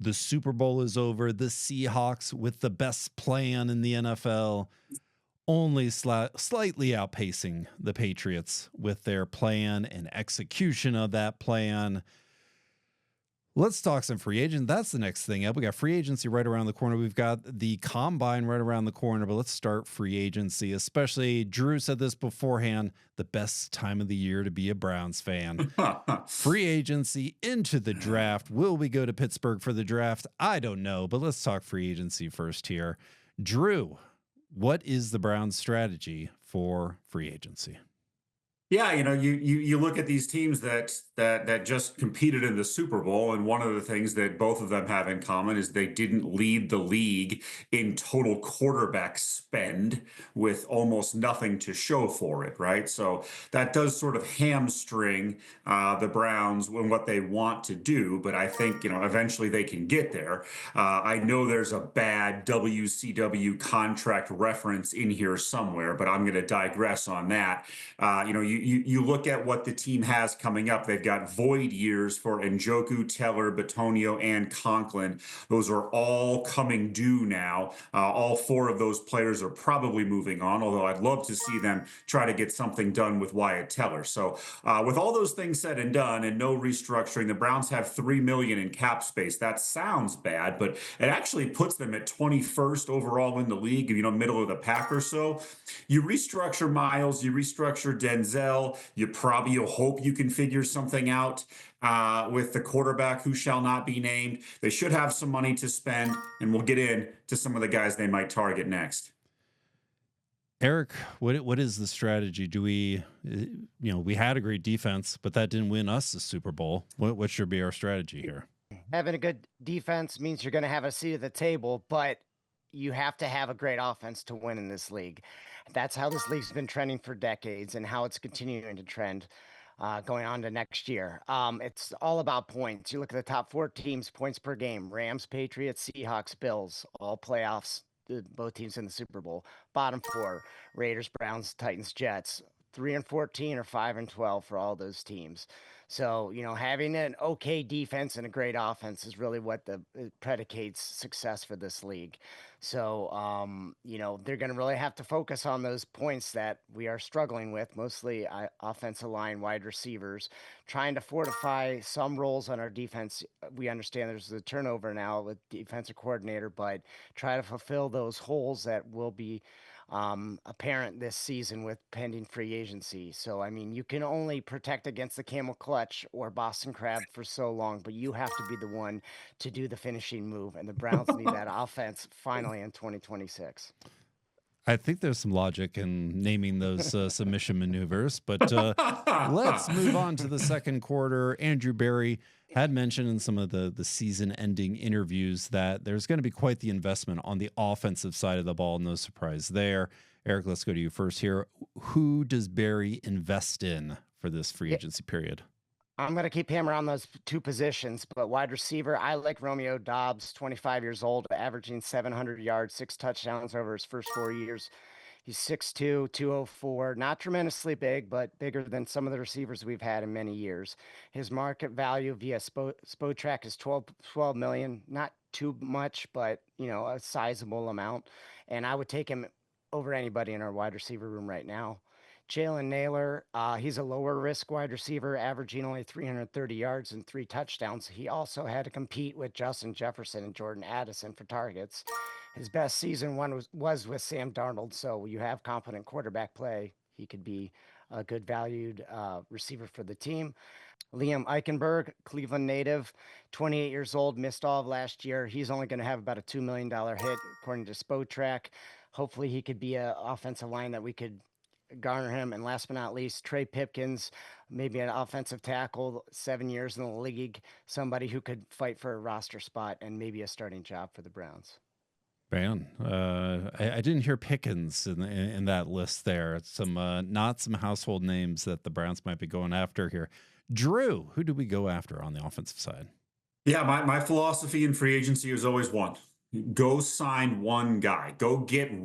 The Super Bowl is over. The Seahawks, with the best plan in the NFL, only slightly outpacing the Patriots with their plan and execution of that plan. Let's talk some free agent. That's the next thing up. We got free agency right around the corner. We've got the combine right around the corner, but let's start free agency, especially Drew said this beforehand, the best time of the year to be a Browns fan. Free agency into the draft. Will we go to Pittsburgh for the draft? I don't know, but let's talk free agency first here. Drew, what is the Browns' strategy for free agency? Yeah, you look at these teams that just competed in the Super Bowl, and one of the things that both of them have in common is they didn't lead the league in total quarterback spend with almost nothing to show for it, right? So that does sort of hamstring the Browns in what they want to do, but I think eventually they can get there. I know there's a bad WCW contract reference in here somewhere, but I'm going to digress on that. You look at what the team has coming up. They've got void years for Njoku, Teller, Bitonio, and Conklin. Those are all coming due now. All four of those players are probably moving on, although I'd love to see them try to get something done with Wyatt Teller. So with all those things said and done and no restructuring, the Browns have $3 million in cap space. That sounds bad, but it actually puts them at 21st overall in the league, middle of the pack or so. You restructure Miles, you restructure Denzel. You'll hope you can figure something out with the quarterback who shall not be named. They should have some money to spend, and we'll get into some of the guys they might target next. Eric, what is the strategy? Do we, we had a great defense, but that didn't win us the Super Bowl. What should be our strategy here? Having a good defense means you're going to have a seat at the table, but you have to have a great offense to win in this league. That's how this league's been trending for decades and how it's continuing to trend going on to next year. It's all about points. You look at the top four teams, points per game: Rams, Patriots, Seahawks, Bills, all playoffs, both teams in the Super Bowl. Bottom four: Raiders, Browns, Titans, Jets. 3-14 or 5-12 for all those teams. So, having an okay defense and a great offense is really what predicates success for this league. So, they're going to really have to focus on those points that we are struggling with, mostly offensive line, wide receivers, trying to fortify some roles on our defense. We understand there's a turnover now with defensive coordinator, but try to fulfill those holes that will be apparent this season with pending free agency. So, you can only protect against the camel clutch or Boston crab for so long, but you have to be the one to do the finishing move. And the Browns need that offense finally in 2026. I think there's some logic in naming those submission maneuvers, but let's move on to the second quarter. Andrew Berry had mentioned in some of the season-ending interviews that there's going to be quite the investment on the offensive side of the ball. No surprise there. Eric, let's go to you first here. Who does Berry invest in for this free agency period? I'm going to keep hammering on those two positions, but wide receiver, I like Romeo Doubs, 25 years old, averaging 700 yards, 6 touchdowns over his first 4 years. He's 6'2", 204, not tremendously big, but bigger than some of the receivers we've had in many years. His market value via Spotrac is $12 million, not too much, but a sizable amount. And I would take him over anybody in our wide receiver room right now. Jalen Naylor, he's a lower risk wide receiver, averaging only 330 yards and 3 touchdowns. He also had to compete with Justin Jefferson and Jordan Addison for targets. His best season was with Sam Darnold, so you have confident quarterback play. He could be a good valued receiver for the team. Liam Eichenberg, Cleveland native, 28 years old, missed all of last year. He's only going to have about a $2 million hit, according to Spotrac. Hopefully he could be an offensive line that we could garner him. And last but not least, Trey Pipkins, maybe an offensive tackle, 7 years in the league, somebody who could fight for a roster spot and maybe a starting job for the Browns. Man, I didn't hear Pickens in that list there. Some not some household names that the Browns might be going after here. Drew, who do we go after on the offensive side? Yeah, my philosophy in free agency is always one. Go sign one guy. Go get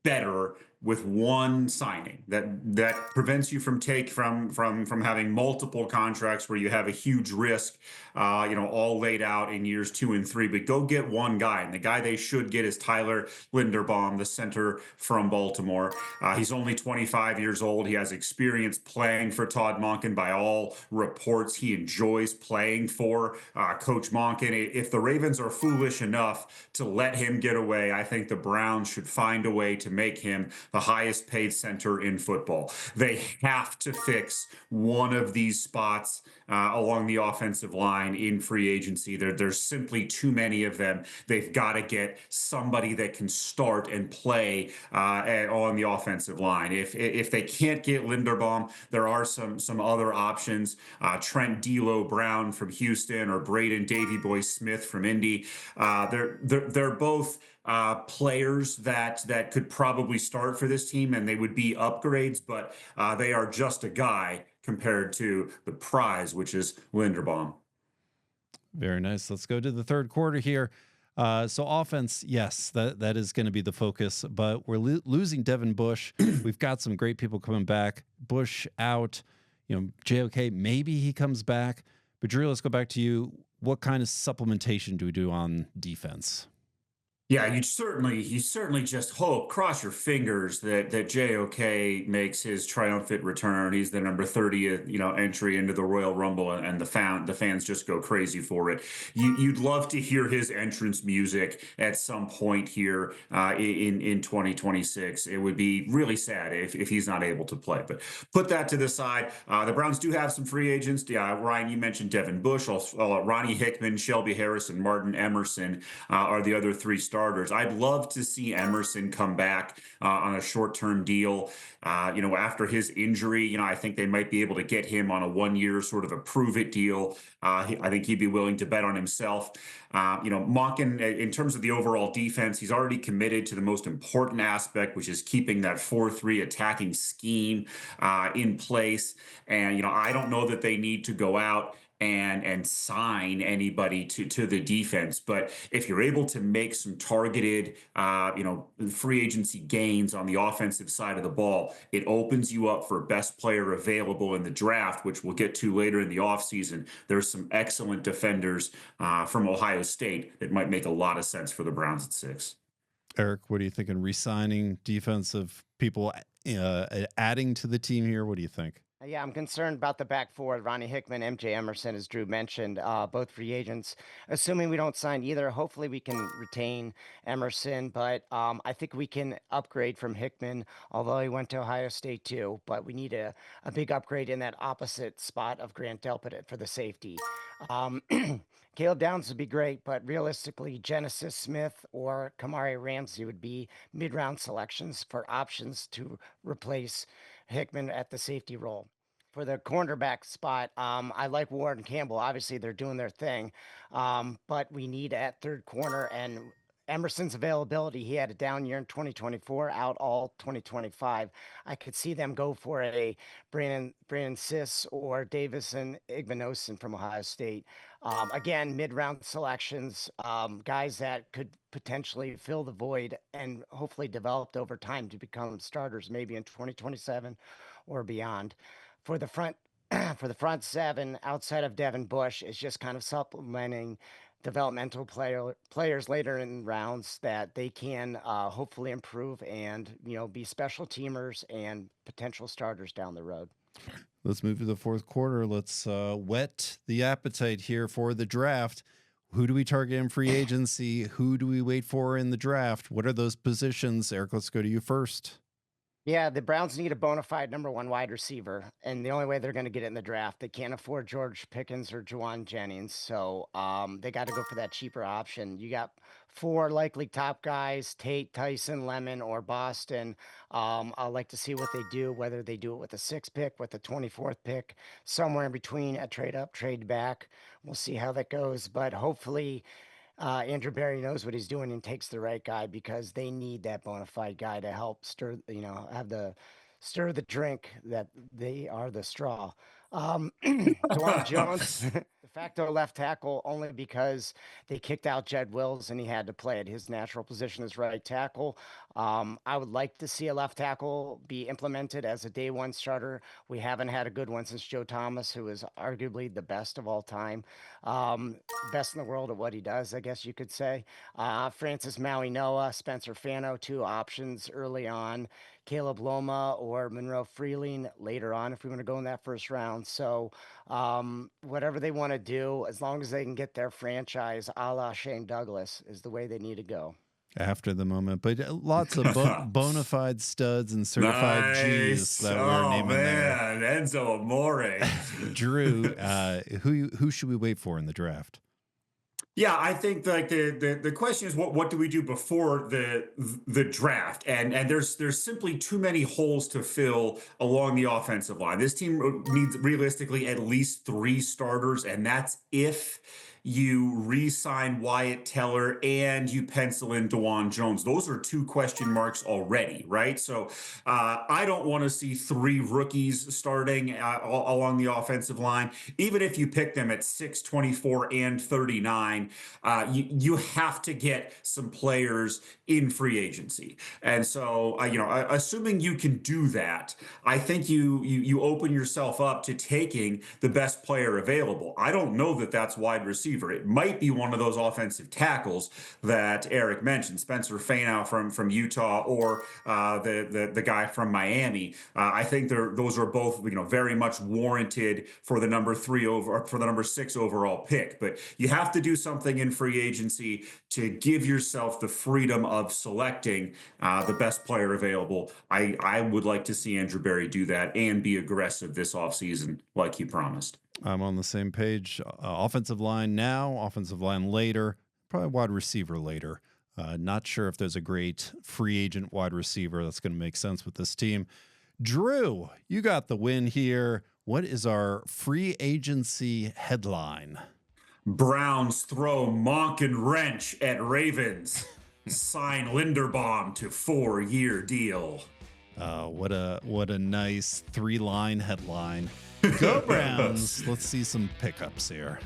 better with one signing that prevents you from having multiple contracts where you have a huge risk, all laid out in years 2 and 3. But go get one guy, and the guy they should get is Tyler Linderbaum, the center from Baltimore. He's only 25 years old. He has experience playing for Todd Monken. By all reports, he enjoys playing for Coach Monken. If the Ravens are foolish enough to let him get away, I think the Browns should find a way to make him the highest paid center in football. They have to fix one of these spots along the offensive line in free agency. There's simply too many of them. They've got to get somebody that can start and play on the offensive line. If they can't get Linderbaum, there are some other options. Trent D'Lo Brown from Houston or Braden Davy Boy Smith from Indy. They're both players that could probably start for this team, and they would be upgrades, but they are just a guy compared to the prize, which is Linderbaum. Very nice. Let's go to the third quarter here. So offense, yes, that is going to be the focus, but we're losing Devin Bush. We've got some great people coming back. Bush out, JOK, maybe he comes back. But Drew, let's go back to you. What kind of supplementation do we do on defense? Yeah, you certainly just hope, cross your fingers that JOK makes his triumphant return. He's the number 30th, entry into the Royal Rumble, and the fans just go crazy for it. You'd love to hear his entrance music at some point here in 2026. It would be really sad if he's not able to play. But put that to the side. The Browns do have some free agents. Yeah, Ryan, you mentioned Devin Bush. Ronnie Hickman, Shelby Harris, and Martin Emerson are the other three starters. I'd love to see Emerson come back on a short-term deal. After his injury, I think they might be able to get him on a 1-year sort of a prove-it deal. I think he'd be willing to bet on himself. Monken, in terms of the overall defense, he's already committed to the most important aspect, which is keeping that 4-3 attacking scheme in place. And, I don't know that they need to go out and sign anybody to the defense. But if you're able to make some targeted, free agency gains on the offensive side of the ball, it opens you up for best player available in the draft, which we'll get to later in the offseason. There's some excellent defenders from Ohio State that might make a lot of sense for the Browns at 6. Eric, what are you thinking? Re-signing defensive people, adding to the team here? What do you think? Yeah, I'm concerned about the back four, Ronnie Hickman, MJ Emerson, as Drew mentioned, both free agents. Assuming we don't sign either, hopefully we can retain Emerson, but I think we can upgrade from Hickman, although he went to Ohio State too, but we need a big upgrade in that opposite spot of Grant Delpit for the safety. Caleb Downs would be great, but realistically, Genesis Smith or Kamari Ramsey would be mid-round selections for options to replace Hickman at the safety role. For the cornerback spot, I like Ward and Campbell. Obviously, they're doing their thing, but we need at third corner and Emerson's availability. He had a down year in 2024, out all 2025. I could see them go for a Brandon Sis or Davison Igbinosun from Ohio State. Again, mid-round selections, guys that could potentially fill the void and hopefully developed over time to become starters, maybe in 2027 or beyond. For the front, for the front seven, outside of Devin Bush, is just kind of supplementing developmental players later in rounds that they can hopefully improve and be special teamers and potential starters down the road. Let's move to the fourth quarter. Let's whet the appetite here for the draft. Who do we target in free agency? Who do we wait for in the draft? What are those positions? Eric, let's go to you first. Yeah, the Browns need a bona fide number one wide receiver, and the only way they're going to get it in the draft, they can't afford George Pickens or Juwan Jennings, so they got to go for that cheaper option. You got 4 likely top guys: Tate, Tyson, Lemon, or Boston. I'd like to see what they do, whether they do it with the 6th pick, with the 24th pick, somewhere in between, a trade up, trade back. We'll see how that goes, but hopefully Andrew Berry knows what he's doing and takes the right guy, because they need that bona fide guy to help stir the drink that they are the straw. Dewan Jones, the facto left tackle only because they kicked out Jed Wills and he had to play at his natural position as right tackle. I would like to see a left tackle be implemented as a day one starter. We haven't had a good one since Joe Thomas, who is arguably the best of all time. Best in the world at what he does, I guess you could say. Francis Maui Noah, Spencer Fano, two options early on. Caleb Loma or Monroe Freeling later on if we want to go in that first round. So whatever they want to do, as long as they can get their franchise a la Shane Douglas is the way they need to go. After the moment, but lots of bona fide studs and certified G's that we're naming man. there. Enzo Amore. Drew, who should we wait for in the draft? Yeah, I think like the question is what do we do before the draft? And there's simply too many holes to fill along the offensive line. This team needs realistically at least 3 starters, and that's if you re-sign Wyatt Teller and you pencil in DeJuan Jones. Those are 2 question marks already, right? So I don't want to see 3 rookies starting along the offensive line. Even if you pick them at 6, 24, and 39, you have to get some players in free agency. And so, assuming you can do that, I think you open yourself up to taking the best player available. I don't know that that's wide receiver. It might be one of those offensive tackles that Eric mentioned, Spencer Fano from Utah, or the guy from Miami. I think those are both very much warranted for the number 6 overall pick. But you have to do something in free agency to give yourself the freedom of selecting the best player available. I would like to see Andrew Berry do that and be aggressive this offseason like he promised. I'm on the same page. Offensive line now, offensive line later, probably wide receiver later. Not sure if there's a great free agent wide receiver that's going to make sense with this team. Drew, you got the win here. What is our free agency headline? Browns throw Monk and wrench at Ravens. Sign Linderbaum to 4-year deal. What a nice 3-line headline. Go Browns. Let's see some pickups here.